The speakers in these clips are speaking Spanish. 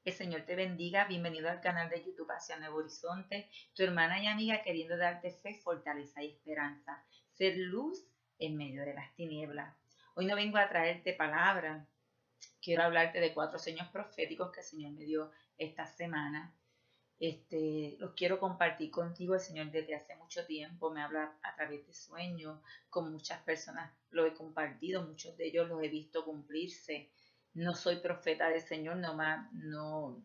El Señor te bendiga. Bienvenido al canal de YouTube Hacia Nuevo Horizonte. Tu hermana y amiga queriendo darte fe, fortaleza y esperanza. Ser luz en medio de las tinieblas. Hoy no vengo a traerte palabra. Quiero hablarte de 4 sueños proféticos que el Señor me dio esta semana. Los quiero compartir contigo. El Señor desde hace mucho tiempo me habla a través de sueños. Con muchas personas lo he compartido. Muchos de ellos los he visto cumplirse. No soy profeta del Señor, no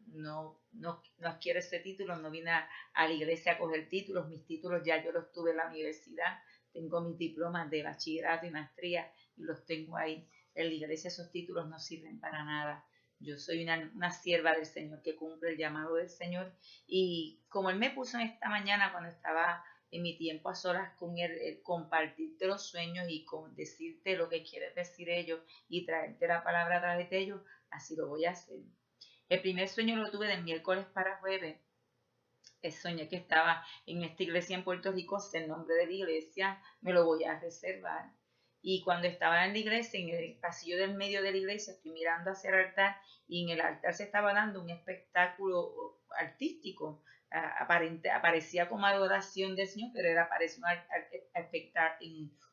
adquiero ese título, no vine a la iglesia a coger títulos, mis títulos ya yo los tuve en la universidad, tengo mis diplomas de bachillerato y maestría y los tengo ahí. En la iglesia esos títulos no sirven para nada. Yo soy una sierva del Señor que cumple el llamado del Señor y como Él me puso en esta mañana cuando estaba en mi tiempo a solas con Él, compartirte los sueños y con decirte lo que quiere decir ellos y traerte la palabra a través de ellos, así lo voy a hacer. El primer sueño lo tuve de miércoles para jueves. Soñé que estaba en esta iglesia en Puerto Rico, el nombre de la iglesia me lo voy a reservar. Y cuando estaba en la iglesia, en el pasillo del medio de la iglesia, estoy mirando hacia el altar y en el altar se estaba dando un espectáculo artístico. Aparecía como adoración del Señor, pero parecía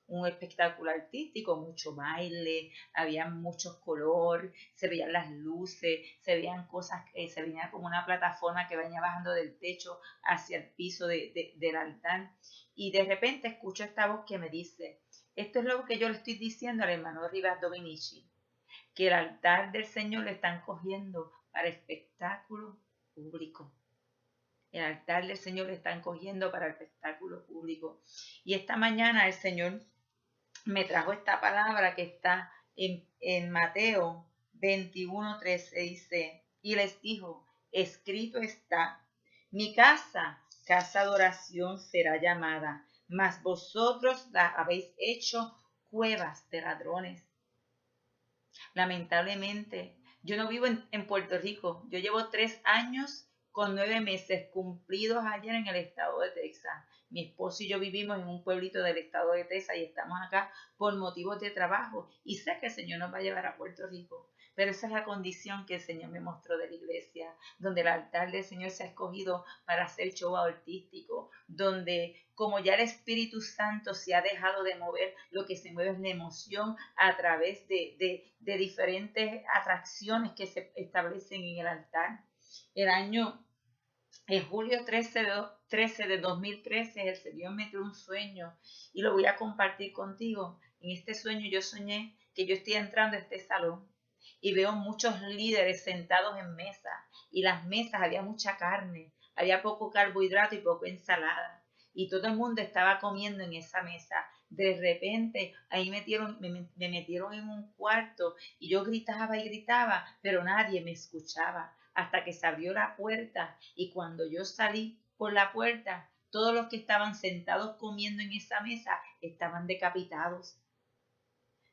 un espectáculo artístico, mucho baile, había muchos colores, se veían las luces, se veían cosas, se veía como una plataforma que venía bajando del techo hacia el piso del altar. Y de repente escucho esta voz que me dice, esto es lo que yo le estoy diciendo al hermano Rivas Dominici, que el altar del Señor lo están cogiendo para espectáculo público. El altar del Señor lo están cogiendo para el espectáculo público. Y esta mañana el Señor me trajo esta palabra que está en Mateo 21:13, dice, y les dijo, escrito está, mi casa, casa de oración será llamada, mas vosotros la habéis hecho cuevas de ladrones. Lamentablemente, yo no vivo en Puerto Rico, yo llevo 3 años con 9 meses cumplidos ayer en el estado de Texas. Mi esposo y yo vivimos en un pueblito del estado de Texas y estamos acá por motivos de trabajo. Y sé que el Señor nos va a llevar a Puerto Rico. Pero esa es la condición que el Señor me mostró de la iglesia, donde el altar del Señor se ha escogido para hacer show artístico, donde como ya el Espíritu Santo se ha dejado de mover, lo que se mueve es la emoción a través de diferentes atracciones que se establecen en el altar. El año en julio 13 de 2013, el Señor me dio un sueño y lo voy a compartir contigo. En este sueño yo soñé que yo estoy entrando a este salón y veo muchos líderes sentados en mesas y las mesas había mucha carne, había poco carbohidrato y poco ensalada y todo el mundo estaba comiendo en esa mesa. De repente ahí me metieron en un cuarto y yo gritaba y gritaba, pero nadie me escuchaba hasta que se abrió la puerta y cuando yo salí por la puerta, todos los que estaban sentados comiendo en esa mesa estaban decapitados.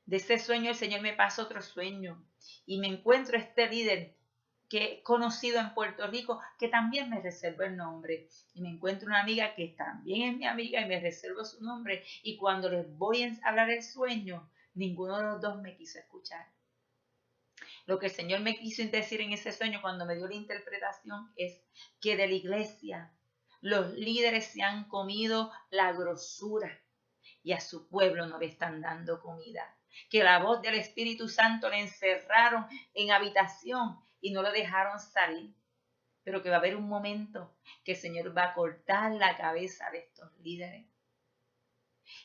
De ese sueño el Señor me pasa otro sueño y me encuentro este líder que he conocido en Puerto Rico, que también me reservo el nombre. Y me encuentro una amiga que también es mi amiga y me reservo su nombre. Y cuando les voy a hablar el sueño, ninguno de los dos me quiso escuchar. Lo que el Señor me quiso decir en ese sueño cuando me dio la interpretación es que de la iglesia los líderes se han comido la grosura y a su pueblo no le están dando comida. Que la voz del Espíritu Santo le encerraron en habitación y no lo dejaron salir. Pero que va a haber un momento que el Señor va a cortar la cabeza de estos líderes.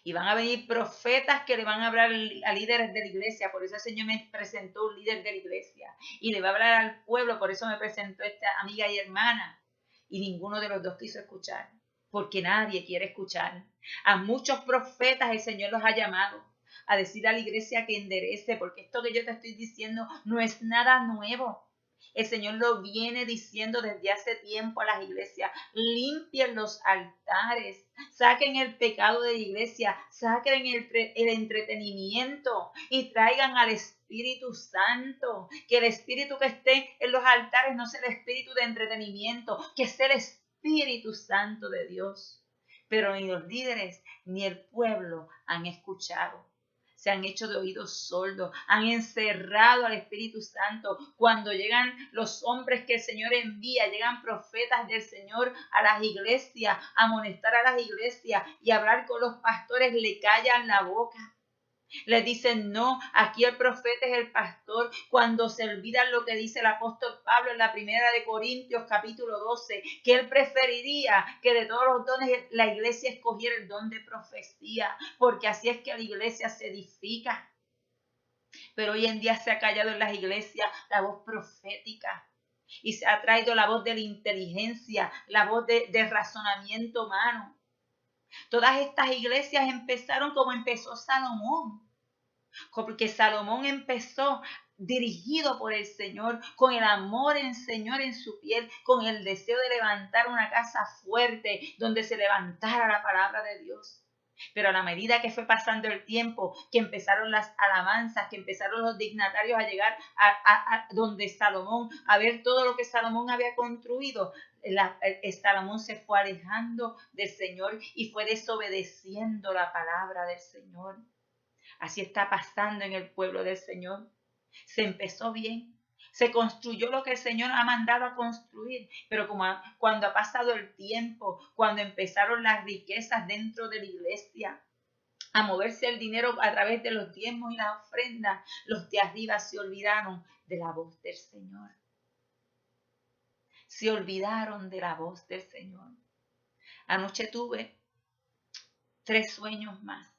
Y van a venir profetas que le van a hablar a líderes de la iglesia. Por eso el Señor me presentó un líder de la iglesia. Y le va a hablar al pueblo. Por eso me presentó esta amiga y hermana. Y ninguno de los dos quiso escuchar. Porque nadie quiere escuchar. A muchos profetas el Señor los ha llamado a decir a la iglesia que enderece. Porque esto que yo te estoy diciendo no es nada nuevo. El Señor lo viene diciendo desde hace tiempo a las iglesias. Limpien los altares, saquen el pecado de la iglesia, saquen el entretenimiento y traigan al Espíritu Santo. Que el Espíritu que esté en los altares no sea el espíritu de entretenimiento, que sea el Espíritu Santo de Dios. Pero ni los líderes ni el pueblo han escuchado. se han hecho de oídos sordos, han encerrado al Espíritu Santo. Cuando llegan los hombres que el Señor envía, llegan profetas del Señor a las iglesias, a amonestar a las iglesias y a hablar con los pastores, le callan la boca. Les dicen, no, aquí el profeta es el pastor, cuando se olvidan lo que dice el apóstol Pablo en la primera de Corintios capítulo 12, que él preferiría que de todos los dones la iglesia escogiera el don de profecía, porque así es que la iglesia se edifica. Pero hoy en día se ha callado en las iglesias la voz profética y se ha traído la voz de la inteligencia, la voz de razonamiento humano. Todas estas iglesias empezaron como empezó Salomón, porque Salomón empezó dirigido por el Señor, con el amor del Señor en su piel, con el deseo de levantar una casa fuerte donde se levantara la palabra de Dios. Pero a la medida que fue pasando el tiempo, que empezaron las alabanzas, que empezaron los dignatarios a llegar a donde Salomón, a ver todo lo que Salomón había construido, Salomón se fue alejando del Señor y fue desobedeciendo la palabra del Señor. Así está pasando en el pueblo del Señor. Se empezó bien, se construyó lo que el Señor ha mandado a construir, pero cuando ha pasado el tiempo, cuando empezaron las riquezas dentro de la iglesia, a moverse el dinero a través de los diezmos y las ofrendas, los de arriba se olvidaron de la voz del Señor. Se olvidaron de la voz del Señor. Anoche tuve 3 sueños más.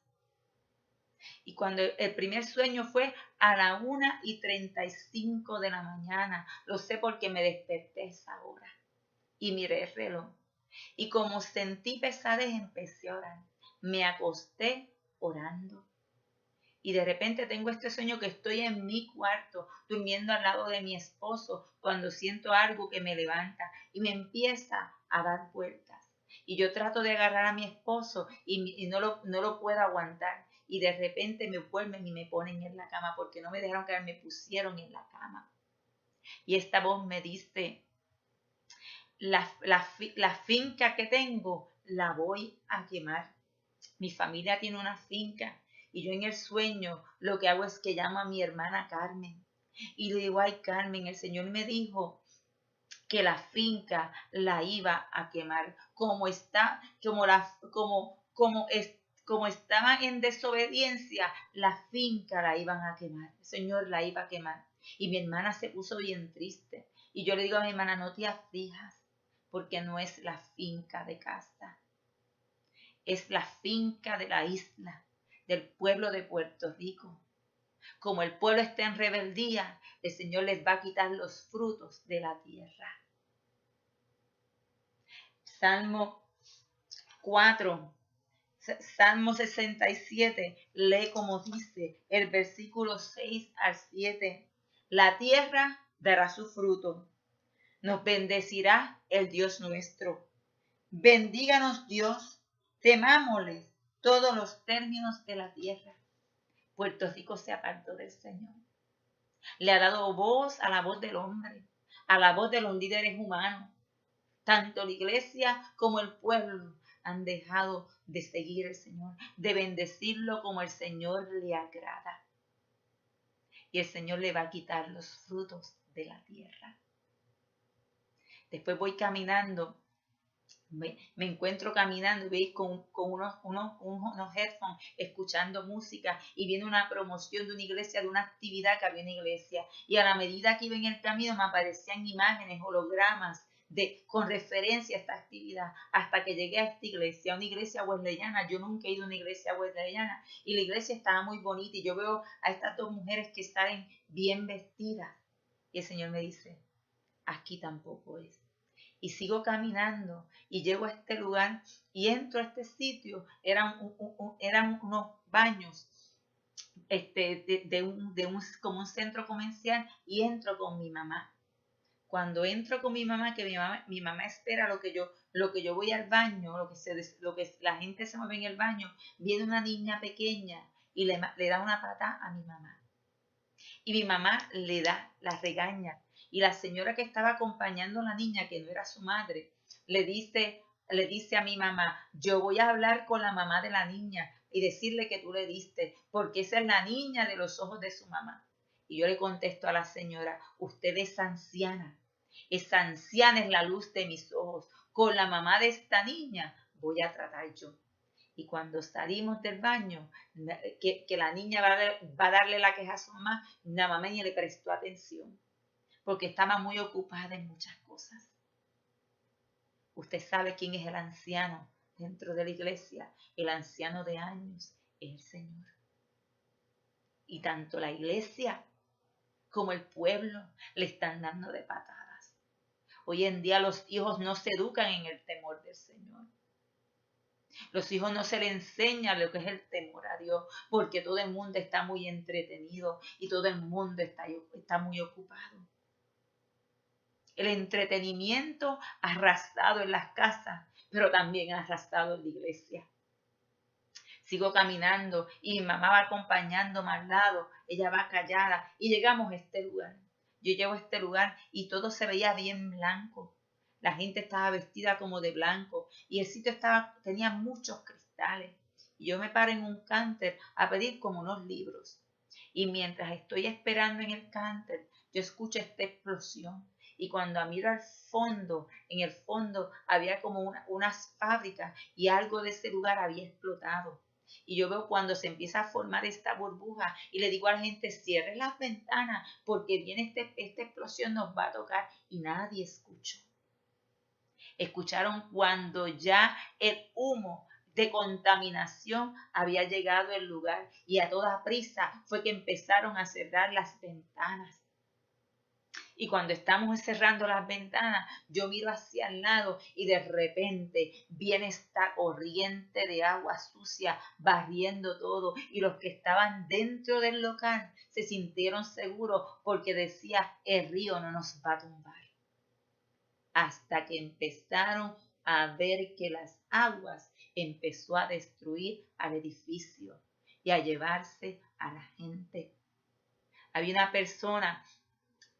Y cuando el primer sueño fue a la 1:35 de la mañana, lo sé porque me desperté a esa hora y miré el reloj. Y como sentí pesadez, empecé a orar. Me acosté orando. Y de repente tengo este sueño que estoy en mi cuarto, durmiendo al lado de mi esposo, cuando siento algo que me levanta y me empieza a dar vueltas. Y yo trato de agarrar a mi esposo y no lo puedo aguantar. Y de repente me vuelven y me ponen en la cama, porque no me dejaron caer, me pusieron en la cama. Y esta voz me dice, la finca que tengo la voy a quemar. Mi familia tiene una finca y yo en el sueño lo que hago es que llamo a mi hermana Carmen y le digo, ay Carmen, el Señor me dijo que la finca la iba a quemar, como estaban en desobediencia, la finca la iban a quemar, el Señor la iba a quemar. Y mi hermana se puso bien triste y yo le digo a mi hermana, no te aflijas, porque no es la finca de casa, es la finca de la isla, del pueblo de Puerto Rico. Como el pueblo está en rebeldía, el Señor les va a quitar los frutos de la tierra. Salmo 4, Salmo 67, lee como dice el versículo 6 al 7. La tierra dará su fruto. Nos bendecirá el Dios nuestro. Bendíganos Dios, temámosle todos los términos de la tierra. Puerto Rico se apartó del Señor. Le ha dado voz a la voz del hombre, a la voz de los líderes humanos. Tanto la iglesia como el pueblo han dejado de seguir al Señor, de bendecirlo como el Señor le agrada. Y el Señor le va a quitar los frutos de la tierra. Después voy caminando, me encuentro caminando y veis con unos headphones, escuchando música, y viene una promoción de una iglesia, de una actividad que había en la iglesia. Y a la medida que iba en el camino me aparecían imágenes, hologramas, con referencia a esta actividad, hasta que llegué a esta iglesia, una iglesia wesleyana. Yo nunca he ido a una iglesia wesleyana y la iglesia estaba muy bonita y yo veo a estas 2 mujeres que salen bien vestidas y el Señor me dice, aquí tampoco es. Y sigo caminando y llego a este lugar y entro a este sitio. Eran unos baños como un centro comercial, y entro con mi mamá. Cuando entro con mi mamá, que mi mamá espera lo que yo voy al baño, lo que la gente se mueve en el baño, viene una niña pequeña y le da una patada a mi mamá. Y mi mamá la regaña. Y la señora que estaba acompañando a la niña, que no era su madre, le dice a mi mamá, yo voy a hablar con la mamá de la niña y decirle que tú le diste, porque esa es la niña de los ojos de su mamá. Y yo le contesto a la señora, usted es anciana. Esa anciana es la luz de mis ojos. Con la mamá de esta niña voy a tratar yo. Y cuando salimos del baño, que la niña va a darle la queja a su mamá, la mamá ni le prestó atención, porque estaba muy ocupada en muchas cosas. Usted sabe quién es el anciano dentro de la iglesia. El anciano de años es el Señor. Y tanto la iglesia como el pueblo le están dando de patadas. Hoy en día los hijos no se educan en el temor del Señor. Los hijos no se les enseña lo que es el temor a Dios, porque todo el mundo está muy entretenido y todo el mundo está muy ocupado. El entretenimiento ha arrasado en las casas, pero también ha arrasado en la iglesia. Sigo caminando y mi mamá va acompañándome al lado, ella va callada y llegamos a este lugar. Yo llego a este lugar y todo se veía bien blanco. La gente estaba vestida como de blanco y el sitio tenía muchos cristales. Y yo me paro en un counter a pedir como unos libros. Y mientras estoy esperando en el counter, yo escucho esta explosión. Y cuando miro al fondo, en el fondo había como unas fábricas y algo de ese lugar había explotado. Y yo veo cuando se empieza a formar esta burbuja y le digo a la gente, cierren las ventanas porque viene esta explosión, nos va a tocar, y nadie escuchó. Escucharon cuando ya el humo de contaminación había llegado al lugar y a toda prisa fue que empezaron a cerrar las ventanas. Y cuando estamos cerrando las ventanas, yo miro hacia el lado y de repente viene esta corriente de agua sucia barriendo todo. Y los que estaban dentro del local se sintieron seguros porque decía, el río no nos va a tumbar. Hasta que empezaron a ver que las aguas empezó a destruir al edificio y a llevarse a la gente. Había una persona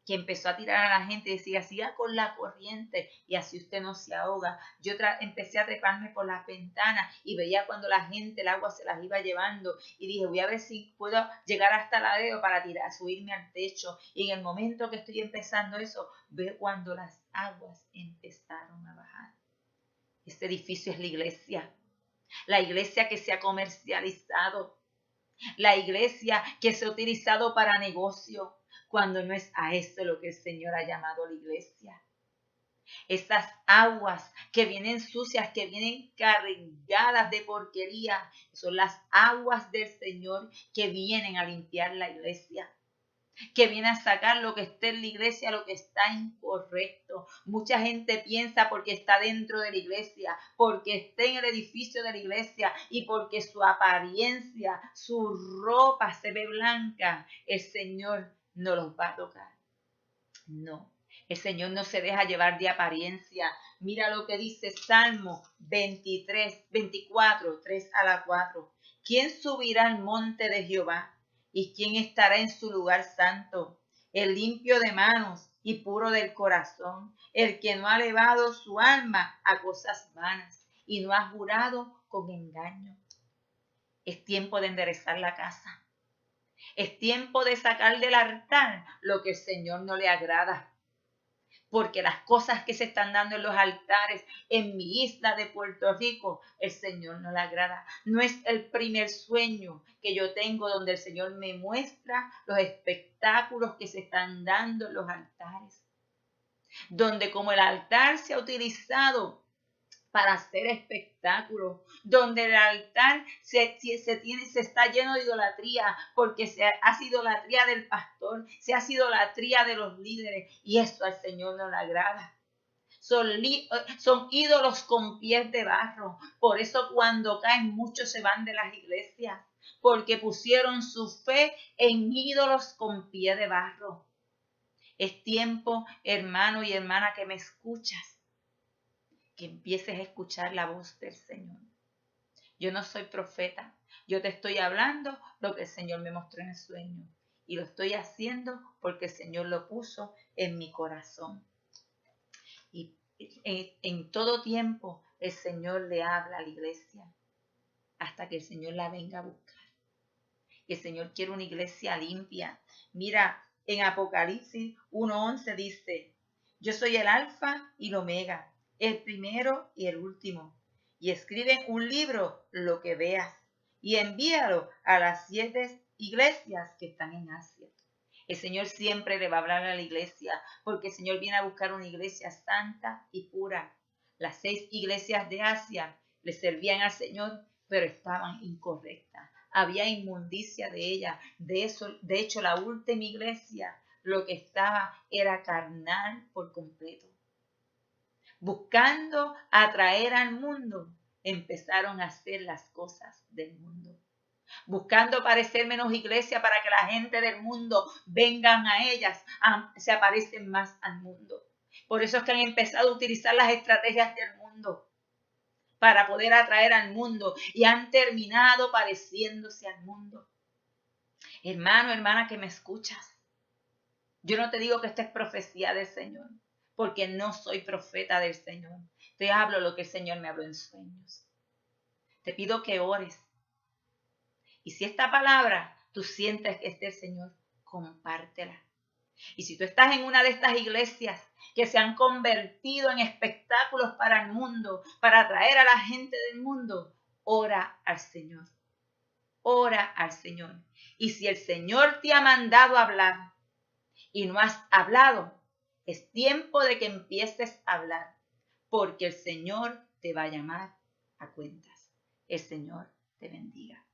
que empezó a tirar a la gente y decía, siga con la corriente y así usted no se ahoga. Yo empecé a treparme por las ventanas y veía cuando la gente, el agua se las iba llevando y dije, voy a ver si puedo llegar hasta el ladero para subirme al techo. Y en el momento que estoy empezando eso, veo cuando las aguas empezaron a bajar. Este edificio es la iglesia que se ha comercializado, la iglesia que se ha utilizado para negocio, cuando no es a eso lo que el Señor ha llamado a la iglesia. Estas aguas que vienen sucias, que vienen cargadas de porquería, son las aguas del Señor que vienen a limpiar la iglesia, que viene a sacar lo que esté en la iglesia, lo que está incorrecto. Mucha gente piensa porque está dentro de la iglesia, porque está en el edificio de la iglesia y porque su apariencia, su ropa se ve blanca, el Señor no los va a tocar. No, el Señor no se deja llevar de apariencia. Mira lo que dice Salmo 24, 3 a la 4. ¿Quién subirá al monte de Jehová? ¿Y quién estará en su lugar santo? El limpio de manos y puro del corazón, el que no ha elevado su alma a cosas vanas y no ha jurado con engaño. Es tiempo de enderezar la casa. Es tiempo de sacar del altar lo que el Señor no le agrada. Porque las cosas que se están dando en los altares en mi isla de Puerto Rico, el Señor no le agrada. No es el primer sueño que yo tengo donde el Señor me muestra los espectáculos que se están dando en los altares. Donde como el altar se ha utilizado para hacer espectáculos, donde el altar se está lleno de idolatría, porque se hace idolatría del pastor, se hace idolatría de los líderes, y eso al Señor no le agrada. Son ídolos con pies de barro. Por eso cuando caen muchos se van de las iglesias, porque pusieron su fe en ídolos con pie de barro. Es tiempo, hermano y hermana, que me escuchas, que empieces a escuchar la voz del Señor. Yo no soy profeta, yo te estoy hablando lo que el Señor me mostró en el sueño y lo estoy haciendo porque el Señor lo puso en mi corazón. Y en todo tiempo el Señor le habla a la iglesia. hasta que el Señor la venga a buscar. El Señor quiere una iglesia limpia. Mira, en Apocalipsis 1:11 dice, yo soy el alfa y el omega, el primero y el último. Y escribe en un libro lo que veas y envíalo a las 7 iglesias que están en Asia. El Señor siempre le va a hablar a la iglesia, porque el Señor viene a buscar una iglesia santa y pura. Las 6 iglesias de Asia le servían al Señor, pero estaban incorrectas. Había inmundicia de ellas. De hecho, la última iglesia lo que estaba era carnal por completo. Buscando atraer al mundo, empezaron a hacer las cosas del mundo. Buscando parecer menos iglesia para que la gente del mundo vengan a ellas, se aparecen más al mundo. Por eso es que han empezado a utilizar las estrategias del mundo para poder atraer al mundo y han terminado pareciéndose al mundo. Hermano, hermana que me escuchas, yo no te digo que esta es profecía del Señor, porque no soy profeta del Señor. Te hablo lo que el Señor me habló en sueños. Te pido que ores. Y si esta palabra tú sientes que es del Señor, compártela. Y si tú estás en una de estas iglesias que se han convertido en espectáculos para el mundo, para atraer a la gente del mundo, ora al Señor. Ora al Señor. Y si el Señor te ha mandado a hablar y no has hablado, es tiempo de que empieces a hablar, porque el Señor te va a llamar a cuentas. El Señor te bendiga.